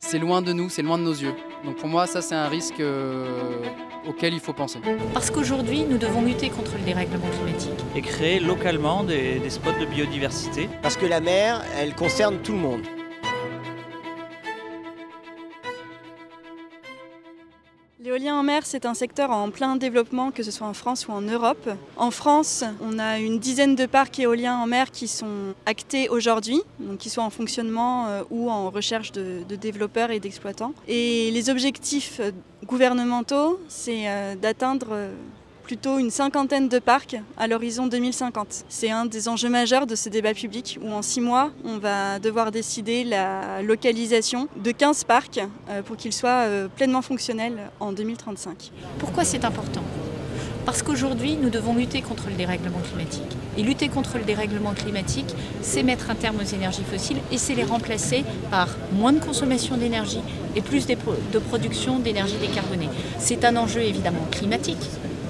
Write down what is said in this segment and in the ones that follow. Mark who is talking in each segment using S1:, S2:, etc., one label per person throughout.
S1: c'est loin de nous, c'est loin de nos yeux. Donc pour moi, ça c'est un risque auquel il faut penser.
S2: Parce qu'aujourd'hui, nous devons lutter contre le dérèglement climatique.
S3: Et créer localement des spots de biodiversité.
S4: Parce que la mer, elle concerne tout le monde.
S5: L'éolien en mer, c'est un secteur en plein développement, que ce soit en France ou en Europe. En France, on a une dizaine de parcs éoliens en mer qui sont actés aujourd'hui, donc qui soient en fonctionnement ou en recherche de développeurs et d'exploitants. Et les objectifs gouvernementaux, c'est d'atteindre plutôt une cinquantaine de parcs à l'horizon 2050. C'est un des enjeux majeurs de ce débat public où en 6 mois, on va devoir décider la localisation de 15 parcs pour qu'ils soient pleinement fonctionnels en 2035.
S2: Pourquoi c'est important ? Parce qu'aujourd'hui, nous devons lutter contre le dérèglement climatique. Et lutter contre le dérèglement climatique, c'est mettre un terme aux énergies fossiles et c'est les remplacer par moins de consommation d'énergie et plus de production d'énergie décarbonée. C'est un enjeu évidemment climatique,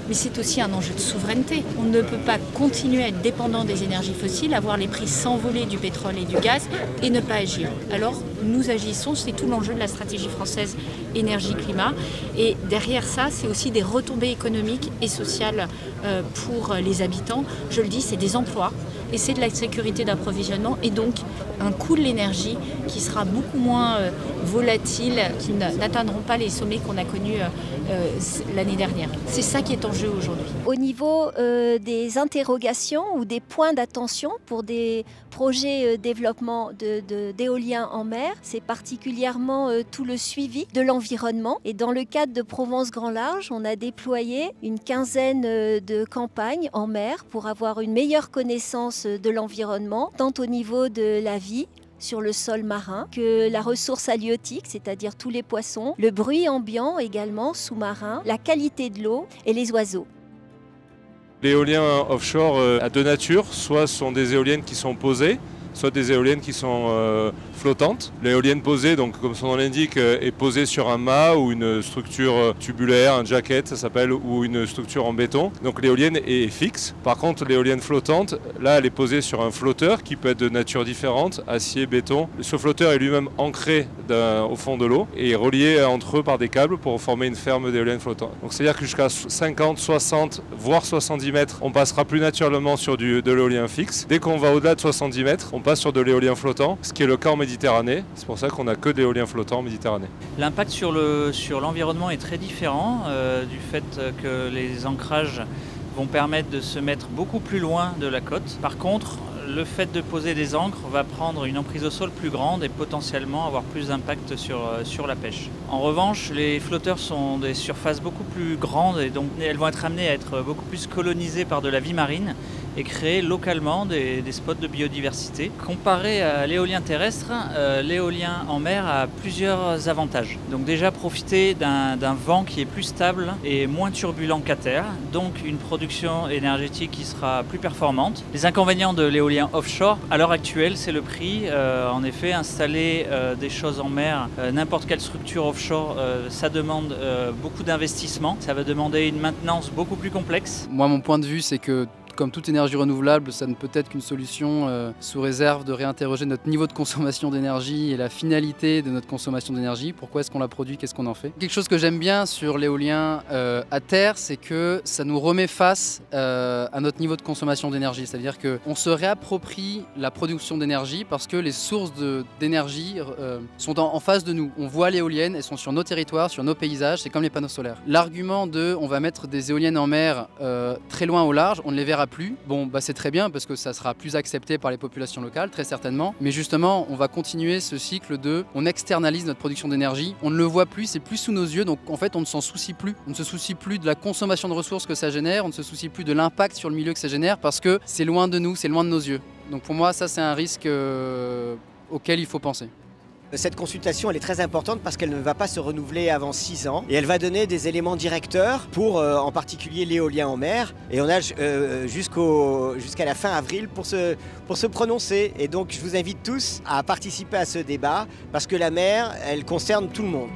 S2: mais c'est aussi un enjeu de souveraineté. On ne peut pas continuer à être dépendant des énergies fossiles, avoir les prix s'envoler du pétrole et du gaz et ne pas agir. Alors nous agissons, c'est tout l'enjeu de la stratégie française énergie-climat. Et derrière ça, c'est aussi des retombées économiques et sociales pour les habitants. Je le dis, c'est des emplois et c'est de la sécurité d'approvisionnement et donc un coût de l'énergie qui sera beaucoup moins volatile, qui n'atteindront pas les sommets qu'on a connus l'année dernière. C'est ça qui est en jeu aujourd'hui.
S6: Au niveau des interrogations ou des points d'attention pour des projets développement d'éolien en mer, c'est particulièrement tout le suivi de l'environnement. Et dans le cadre de Provence Grand Large, on a déployé une quinzaine de campagnes en mer pour avoir une meilleure connaissance de l'environnement, tant au niveau de la vie sur le sol marin que la ressource halieutique, c'est-à-dire tous les poissons, le bruit ambiant également sous-marin, la qualité de l'eau et les oiseaux.
S7: L'éolien offshore a deux natures, soit ce sont des éoliennes qui sont posées, soit des éoliennes qui sont flottantes. L'éolienne posée, donc, comme son nom l'indique, est posée sur un mât ou une structure tubulaire, un jacket ça s'appelle, ou une structure en béton. Donc l'éolienne est fixe. Par contre, l'éolienne flottante, là elle est posée sur un flotteur qui peut être de nature différente, acier, béton. Ce flotteur est lui-même ancré au fond de l'eau et relié entre eux par des câbles pour former une ferme d'éoliennes flottantes. Donc c'est-à-dire que jusqu'à 50, 60, voire 70 mètres, on passera plus naturellement sur de l'éolien fixe. Dès qu'on va au-delà de 70 mètres, on passe sur de l'éolien flottant, ce qui est le cas en Méditerranée. C'est pour ça qu'on n'a que de l'éolien flottant en Méditerranée.
S3: L'impact sur l'environnement est très différent du fait que les ancrages vont permettre de se mettre beaucoup plus loin de la côte. Par contre, le fait de poser des ancres va prendre une emprise au sol plus grande et potentiellement avoir plus d'impact sur la pêche. En revanche, les flotteurs sont des surfaces beaucoup plus grandes et donc elles vont être amenées à être beaucoup plus colonisées par de la vie marine et créer localement des spots de biodiversité. Comparé à l'éolien terrestre, l'éolien en mer a plusieurs avantages. Donc déjà profiter d'un vent qui est plus stable et moins turbulent qu'à terre, donc une production énergétique qui sera plus performante. Les inconvénients de l'éolien offshore, à l'heure actuelle, c'est le prix. En effet, installer des choses en mer, n'importe quelle structure offshore, ça demande beaucoup d'investissement. Ça va demander une maintenance beaucoup plus complexe.
S1: Moi, mon point de vue, c'est que comme toute énergie renouvelable, ça ne peut être qu'une solution sous réserve de réinterroger notre niveau de consommation d'énergie et la finalité de notre consommation d'énergie. Pourquoi est-ce qu'on la produit, qu'est-ce qu'on en fait? Quelque chose que j'aime bien sur l'éolien à terre, c'est que ça nous remet face à notre niveau de consommation d'énergie. C'est-à-dire qu'on se réapproprie la production d'énergie parce que les sources d'énergie sont en face de nous. On voit l'éolienne, elles sont sur nos territoires, sur nos paysages, c'est comme les panneaux solaires. L'argument de on va mettre des éoliennes en mer très loin au large, on ne les verra plus. Bon, bah c'est très bien parce que ça sera plus accepté par les populations locales, très certainement. Mais justement, on va continuer ce cycle de on externalise notre production d'énergie, on ne le voit plus, c'est plus sous nos yeux, donc en fait on ne s'en soucie plus. On ne se soucie plus de la consommation de ressources que ça génère, on ne se soucie plus de l'impact sur le milieu que ça génère parce que c'est loin de nous, c'est loin de nos yeux. Donc pour moi, ça c'est un risque auquel il faut penser.
S4: Cette consultation, elle est très importante parce qu'elle ne va pas se renouveler avant 6 ans et elle va donner des éléments directeurs pour en particulier l'éolien en mer et on a jusqu'à la fin avril pour se prononcer et donc je vous invite tous à participer à ce débat parce que la mer, elle concerne tout le monde.